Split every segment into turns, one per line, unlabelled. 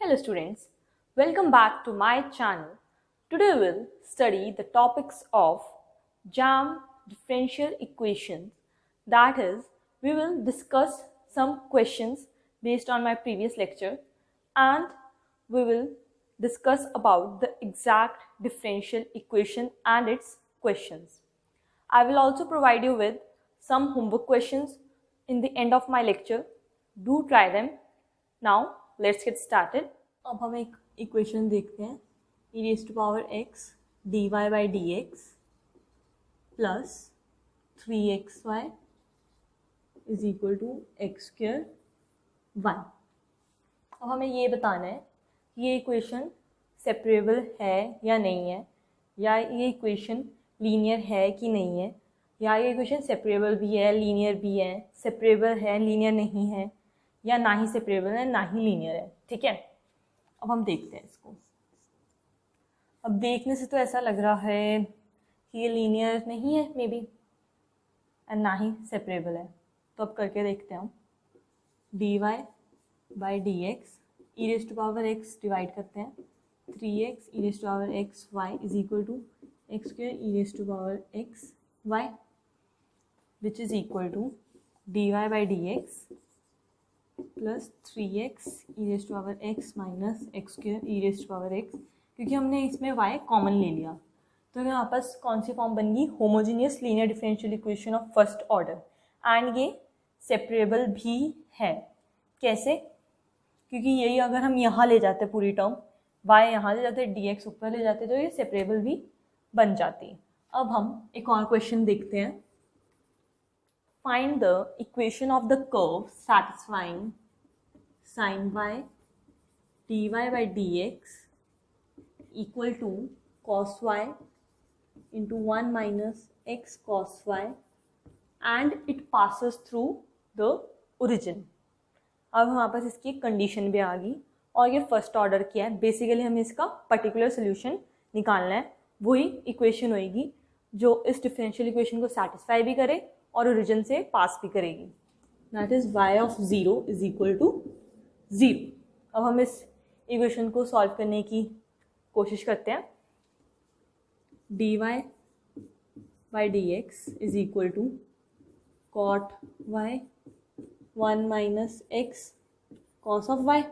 Hello students, welcome back to my channel. Today we will study the topics of JAM differential equations. That is, we will discuss some questions based on my previous lecture and we will discuss about the exact differential equation and its questions. I will also provide you with some homework questions in the end of my lecture. Do try them. Now let's get started.
अब हम एक equation देखते हैं e raise to power x d Y by D x plus 3xy is equal to x square y. अब हमें ये बताना है कि ये इक्वेशन सेपरेबल है या नहीं है, या ये इक्वेशन लीनियर है कि नहीं है, या ये इक्वेशन सेपरेबल भी है लीनियर भी है, सेपरेबल है लीनियर नहीं है, या ना ही सेपरेबल है ना ही लीनियर है। ठीक है, अब हम देखते हैं इसको। अब देखने से तो ऐसा लग रहा है कि ये लीनियर नहीं है मे बी, एंड ना ही सेपरेबल है। तो अब करके देखते हैं हम। D Y by D X E raise to power X divide करते हैं 3x E raise to power X Y is equal to x square E raise to power X Y which is equal to D Y by D x plus 3x E raise to power X minus X square E raise to power X, क्योंकि हमने इसमें y common ले लिया तो यहाँ पास कौन सी form बन गई, homogeneous linear differential equation of first order. And ये सेपरेबल भी है। कैसे? क्योंकि यही अगर हम यहाँ ले जाते पूरी टर्म y यहाँ ले जाते dx ऊपर ले जाते तो ये सेपरेबल भी बन जाती। अब हम एक और क्वेश्चन देखते हैं। Find the equation of the curve satisfying sin y dy by dx equal to cos y into 1 minus x cos y and it passes through the origin। अब हमारे पास इसकी कंडीशन भी आ गई और ये फर्स्ट ऑर्डर किया है। बेसिकली हमें इसका पर्टिकुलर सोल्यूशन निकालना है। वही इक्वेशन होएगी जो इस डिफरेंशियल इक्वेशन को सेटिस्फाई भी करे और ओरिजिन से पास भी करेगी। That is y of 0 is equal to 0। अब हम इस इक्वेशन को सॉल्व करने की कोशिश करते हैं। D Y by D X is equal to cot Y 1 minus X cos of Y.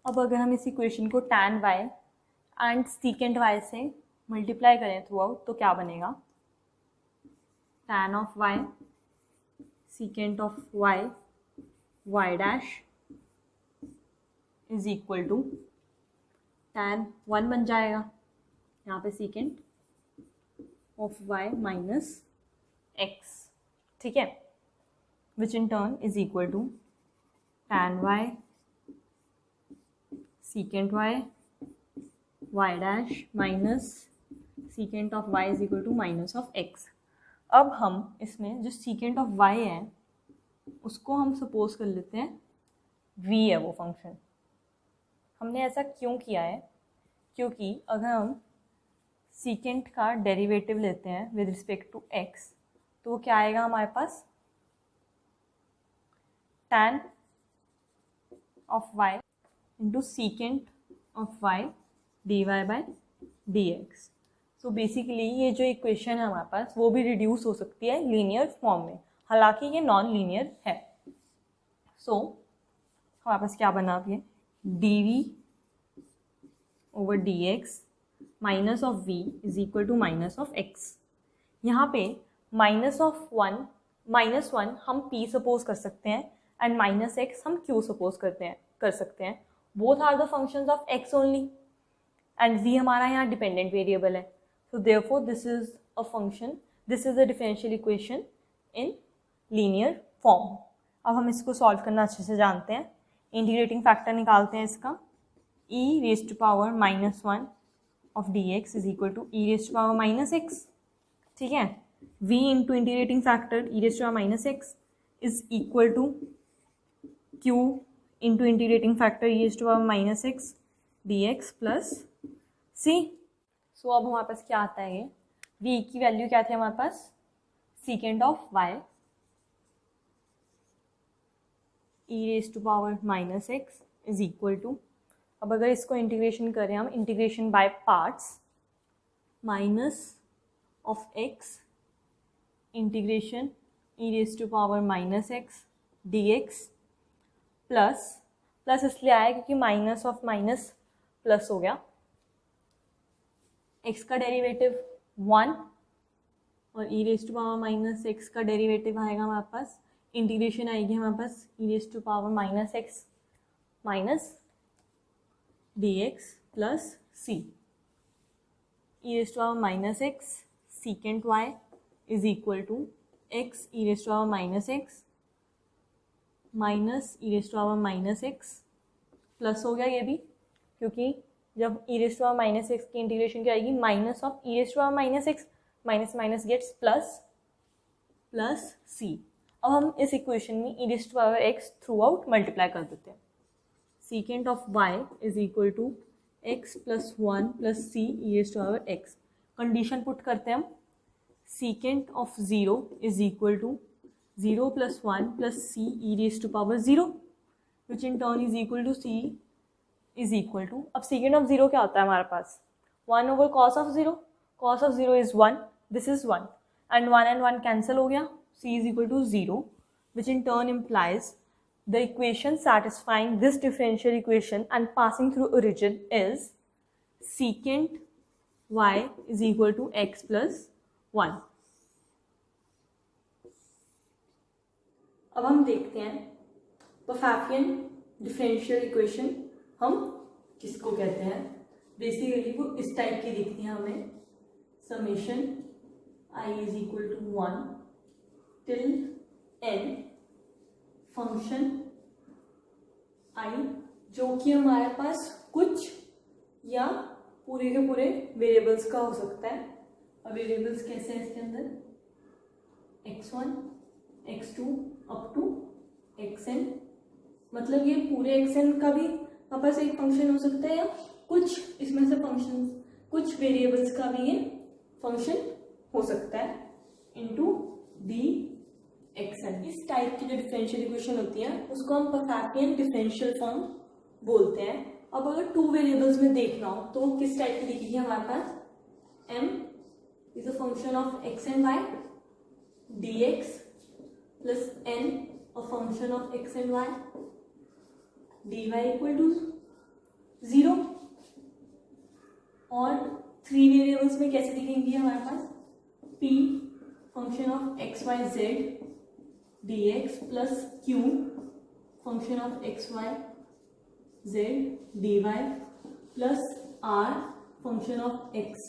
अब अगर हम इस इक्वेशन को tan y and secant y से मल्टीप्लाई करें थ्रू आउट तो क्या बनेगा, tan of y secant of y y dash is equal to tan 1 बन जाएगा यहाँ पे secant of y minus x। ठीक है, which in turn is equal to tan y secant y y dash minus secant of y is equal to minus of x। अब हम इसमें जो सीकेंट ऑफ y है उसको हम सपोज कर लेते हैं v है वो फंक्शन। हमने ऐसा क्यों किया है, क्योंकि अगर हम सीकेंट का डेरिवेटिव लेते हैं विद रिस्पेक्ट टू x तो वो क्या आएगा हमारे पास, tan of y into secant of y dy by dx। So basically ये जो इक्वेशन है हमारे पास वो भी रिड्यूस हो सकती है लीनियर फॉर्म में, हालांकि ये नॉन लीनियर है। सो हमारे पास क्या बना अभी है, D V over D X minus of V is equal to minus of X. यहाँ पे माइनस वन हम p सपोज कर सकते हैं एंड माइनस एक्स हम q सपोज कर सकते हैं। Both are the functions of x only and v हमारा यहाँ डिपेंडेंट वेरिएबल है। So therefore this is a function, this is a differential equation in linear form। अब हम इसको सॉल्व करना अच्छे से जानते हैं। इंटीग्रेटिंग फैक्टर निकालते हैं इसका, e raise to power minus 1 of D X is equal to e raise to power minus X. ठीक है, v into integrating factor e raise to power minus x is equal to q into integrating factor e raise to power minus x D x plus c। So अब हमारे पास क्या आता है, ये v की value क्या थी हमारे पास, secant of y e raise to power minus x is equal to
अब अगर इसको इंटीग्रेशन करें हम, integration by parts,
minus of x integration e raise to power minus x D x
plus, plus इसलिए आया क्योंकि माइनस ऑफ माइनस प्लस हो गया,
एक्स का डेरिवेटिव 1 और e raise to power minus x का डेरिवेटिव आएगा हमारे पास, इंटीग्रेशन आएगी हमारे पास e raise to power minus x minus d x plus c, e raise to power minus x secant y is equal to x E raise to power minus x minus e raise to power minus x plus हो गया ये भी, क्योंकि जब e raise to power minus x की integration क्या आएगी, minus of e raise to power minus x, minus minus gets plus, plus c. अब हम इस इक्वेशन में e raise to power x throughout multiply कर देते हैं, secant of y is equal to x plus 1 plus c e raise to power x. Condition put करते हैं हम, secant of 0 is equal to 0 plus 1 plus c e raise to power 0 which in turn is equal to C is equal to, अब secant of 0 क्या होता है हमारे पास, 1 over cos of 0, cos of 0 is 1, this is 1 and 1 cancel हो गया, c is equal to 0 which in turn implies the equation satisfying this differential equation and passing through origin is secant y is equal to x plus 1। अब हम देखते हैं Pfaffian differential equation हम किसको कहते हैं। बेसिकली वो इस टाइप की दिखती है हमें, summation i is equal to 1 till n function i जो कि हमारे पास कुछ या पूरे के पूरे वेरिएबल्स का हो सकता है। और वेरिएबल्स कैसे हैं इसके अंदर, x1 x2 up to xn, मतलब ये पूरे xn का भी हमारे पास एक फंक्शन हो सकता है या कुछ इसमें से फंक्शन, कुछ वेरिएबल्स का भी ये फंक्शन हो सकता है इनटू डी एक्सन। इस टाइप की जो डिफरेंशियल इक्वेशन होती है उसको हम Pfaffian डिफरेंशियल फॉर्म बोलते हैं। अब अगर 2 वेरिएबल्स में देखना हो तो किस टाइप की दिखेगी हमारे पास, m is a function of x and y, dx plus n a function of x and y, dy equal to 0। और 3 वेरिएबल्स में कैसे दिखेंगी हमारे पास, p function of x y z dx plus q function of x y z dy plus r function of x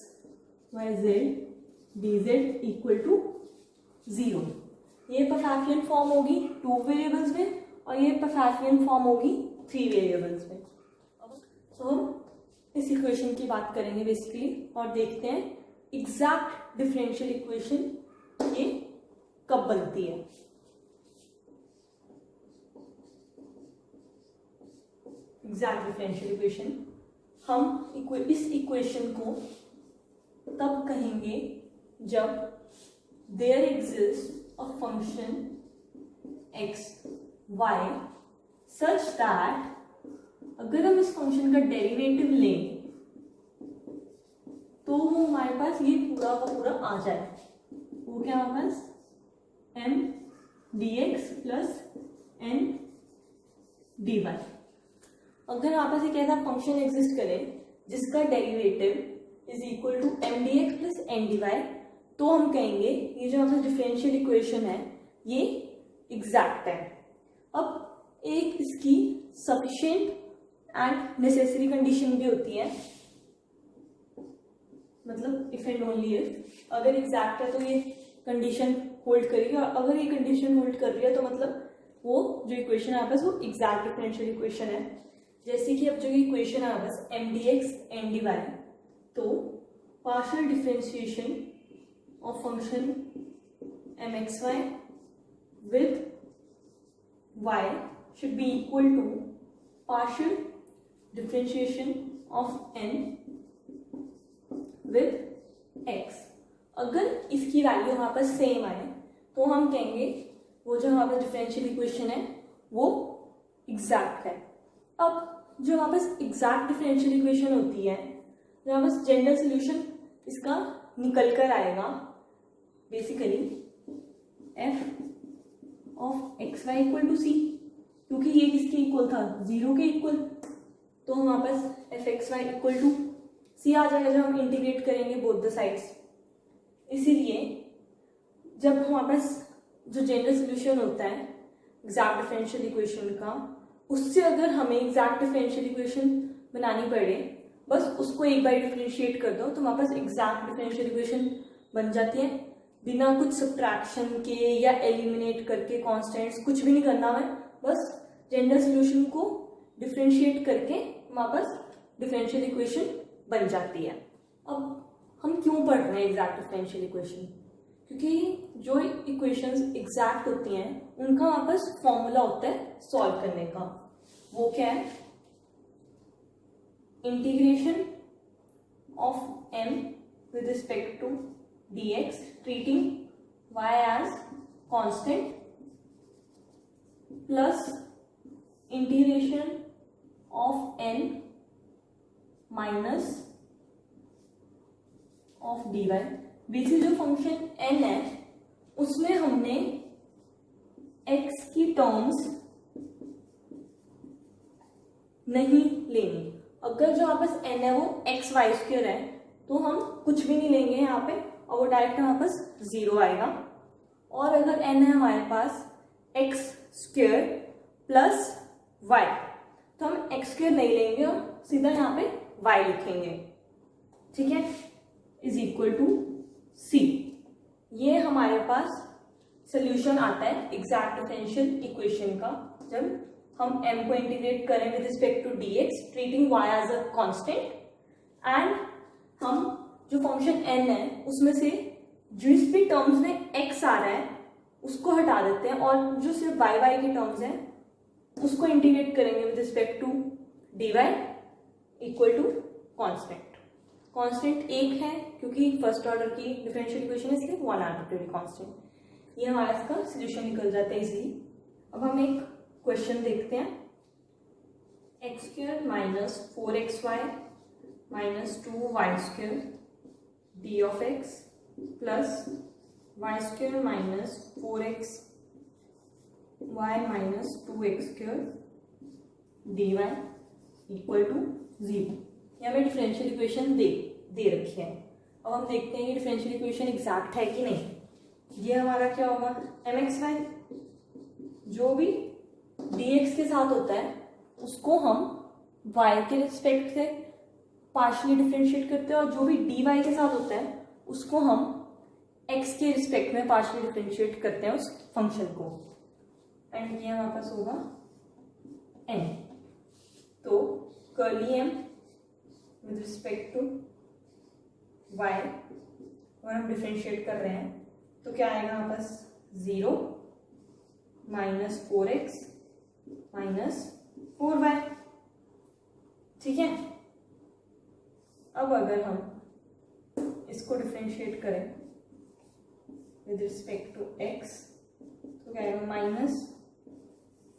y z dz equal to 0। ये Pfaffian form होगी 2 variables में और ये Pfaffian फॉर्म होगी 3 वेरिएबल्स में। तो हम इस इक्वेशन की बात करेंगे बेसिकली और देखते हैं एग्जैक्ट डिफरेंशियल इक्वेशन ये कब बनती है। एग्जैक्ट डिफरेंशियल इक्वेशन हम इस इक्वेशन को तब कहेंगे जब there exist a function x y such that, अगर हम इस फंक्शन का डेरिवेटिव लें तो वो हमारे पास ये पूरा का पूरा आ जाए। वो क्या हमारे पास m dx plus n dy। अगर हमारे पास एक ऐसा फंक्शन एग्जिस्ट करे जिसका derivative is equal to m dx plus n dy, तो हम कहेंगे ये जो हमारा डिफरेंशियल इक्वेशन है ये एग्जैक्ट है। अब एक इसकी सफिशिएंट एंड नेसेसरी कंडीशन भी होती है, मतलब इफ एंड ओनली इफ, अगर एग्जैक्ट है तो ये कंडीशन होल्ड करेगी और अगर ये कंडीशन होल्ड कर रही है तो मतलब वो जो इक्वेशन है आपके पास वो एग्जैक्ट डिफरेंशियल इक्वेशन है। जैसे कि अब जो इक्वेशन है आपके पास m dx n dy, तो partial differentiation of function mxy with y should be equal to partial differentiation of n with x। अगर इसकी वैल्यू हमारे पास सेम आए तो हम कहेंगे वो जो हमारे पास डिफरेंशियल इक्वेशन है वो एग्जैक्ट है। अब जो हमारे पास एग्जैक्ट डिफरेंशियल इक्वेशन होती है, जो हमारे पास जनरल सोल्यूशन इसका निकल कर आएगा basically f of x y equal to c, क्योंकि ये किसके इक्वल था, 0 के इक्वल, तो हमारे पास f x y equal to c आ जाएगा जब हम इंटीग्रेट करेंगे बोथ द साइड्स। इसीलिए जब हमारे पास जो जनरल सोल्यूशन होता है एग्जैक्ट डिफरेंशियल इक्वेशन का, उससे अगर हमें एग्जैक्ट डिफरेंशियल इक्वेशन बनानी पड़े, बस उसको एक बार डिफरेंशिएट कर दो तो हमारे पास एग्जैक्ट डिफरेंशियल इक्वेशन बन जाती है, बिना कुछ सब्ट्रैक्शन के या एलिमिनेट करके कॉन्स्टेंट्स कुछ भी नहीं करना है, बस जनरल सोल्यूशन को डिफरेंशिएट करके हमारे पास डिफरेंशियल इक्वेशन बन जाती है। अब हम क्यों पढ़ रहे हैं एग्जैक्ट डिफरेंशियल इक्वेशन, क्योंकि जो इक्वेशंस एग्जैक्ट होती हैं उनका हमारे पास फॉर्मूला होता है सॉल्व करने का। वो क्या है, integration of m with respect to dx treating y as constant plus integration of n minus of dy। Basically जो फंक्शन n है उसमें हमने x की टर्म्स नहीं लेनी। अगर जो हमारे पास n है वो एक्स वाई स्क्वायर है तो हम कुछ भी नहीं लेंगे यहाँ पे और वो डायरेक्ट हमारे पास 0 आएगा। और अगर n है हमारे पास एक्स स्क्वायर प्लस वाई, तो हम एक्स स्क्वायर नहीं लेंगे और सीधा यहाँ पे y लिखेंगे, ठीक है, इज इक्वल टू c। ये हमारे पास सोल्यूशन आता है एग्जैक्ट डिफरेंशियल इक्वेशन का जब हम m को इंटीग्रेट करें with respect to dx treating y as a constant, and हम जो फंक्शन n है उसमें से जिस भी टर्म्स में x आ रहा है उसको हटा देते हैं और जो सिर्फ y के टर्म्स हैं उसको इंटीग्रेट करेंगे with respect to dy equal to constant. Constant एक है क्योंकि फर्स्ट ऑर्डर की डिफरेंशियल इक्वेशन है, इसलिए 1 आर्बिट्रेरी कांस्टेंट। ये हमारा इसका सोल्यूशन निकल जाता है इजीली। अब हम एक क्वेश्चन देखते हैं, X square minus 4xy minus 2y square D of X plus y square minus 4x y minus 2x square D Y equal to 0। ये हमें डिफरेंशियल इक्वेशन दे रखी है। अब हम देखते हैं कि डिफरेंशियल इक्वेशन एग्जैक्ट है कि नहीं। ये हमारा क्या होगा, mxy जो भी dx के साथ होता है उसको हम y के रिस्पेक्ट से पार्शियली डिफरेंशिएट करते हैं और जो भी dy के साथ होता है उसको हम x के रिस्पेक्ट में पार्शियली डिफरेंशिएट करते हैं उस फंक्शन को, एंड ये हमारे पास होगा n। तो curly m with respect to y अगर हम डिफरेंशिएट कर रहे हैं तो क्या आएगा हमारे पास 0 माइनस 4x माइनस 4y, ठीक है। अब अगर हम इसको डिफरेंशिएट करें विद रिस्पेक्ट टू x तो क्या आएगा minus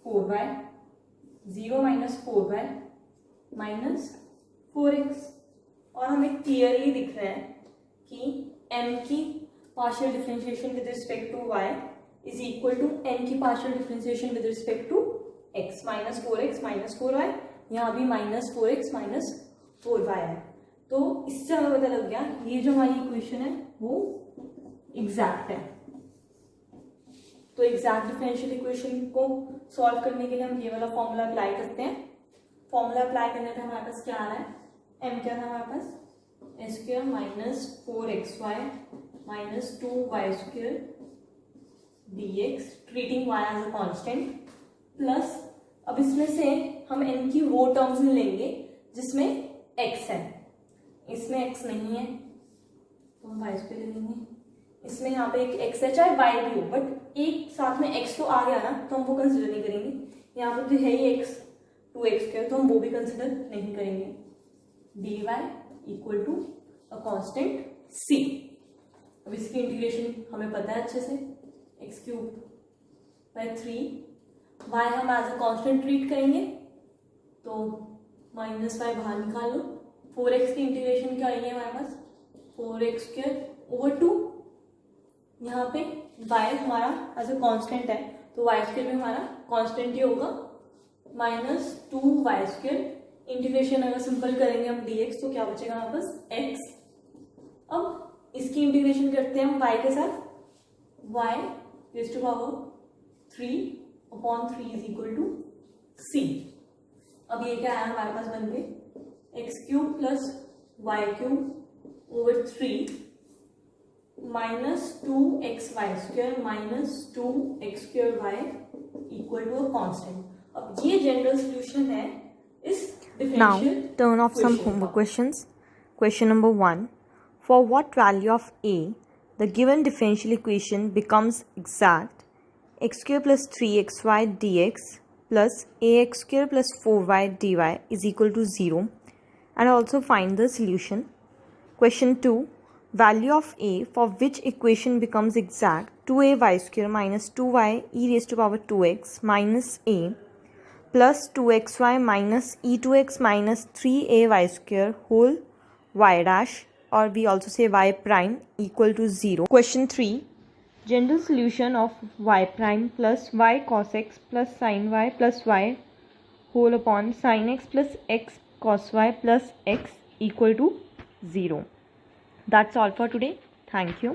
4y, 0 minus 4y minus 4x, और हमें क्लियरली दिख रहा है कि m की partial differentiation with respect to y is equal to n की partial differentiation with respect to x, minus 4x minus 4y, यहाँ भी माइनस 4x माइनस 4y है। तो इससे हमें पता लग गया ये जो हमारी इक्वेशन है वो एग्जैक्ट है। तो एग्जैक्ट डिफरेंशियल इक्वेशन को सॉल्व करने के लिए हम ये वाला फॉर्मूला अप्लाई करते हैं। फॉर्मूला अप्लाई करने पे हमारे पास क्या आ रहा है, m क्या था हमारे पास, s square minus 4xy minus 2y square dx treating y as a constant plus, अब इसमें से हम n की वो टर्म्स में लेंगे जिसमें x है, इसमें x नहीं है तो हम y स्क्वायर ले लेंगे। इसमें यहाँ पे एक x है चाहे y भी हो, बट एक साथ में x तो आ गया ना तो हम वो कंसिडर नहीं करेंगे। यहाँ पे तो है ही x 2x स्क्वायर तो हम वो भी कंसिडर नहीं करेंगे। dy equal to a constant c। अब इसकी इंटीग्रेशन हमें पता है अच्छे से, x क्यूब बाय 3, y हम एज अ कांस्टेंट ट्रीट करेंगे तो माइनस वाई बाहर निकालो, 4x की इंटीग्रेशन क्या आएगी हमारे पास 4x² ओवर 2, यहाँ पे y हमारा एज ए कॉन्स्टेंट है तो y² भी हमारा कॉन्स्टेंट ही होगा, -2y², इंटीग्रेशन अगर सिंपल करेंगे हम dx तो क्या बचेगा हमारे पास x। अब इसकी इंटीग्रेशन करते हैं हम y के साथ, y raised to power 3/3 is equal to c। अब ये क्या है हमारे पास बन के x³ plus y³ over 3 -2xy² -2x²y equal to a constant. अब ये जनरल सॉल्यूशन है इस
Now,
differential
turn off some homework questions. Question number 1. For what value of a, the given differential equation becomes exact? x² plus 3xy dx plus ax² plus 4y dy is equal to 0. And also find the solution. Question 2. Value of a for which equation becomes exact 2ay² minus 2y e raised to power 2x minus a plus 2xy minus e2x minus 3ay² whole y dash, or we also say y prime, equal to 0. Question 3. General solution of y prime plus y cos x plus sin y plus y whole upon sin x plus x cos y plus x equal to 0. That's all for today. Thank you.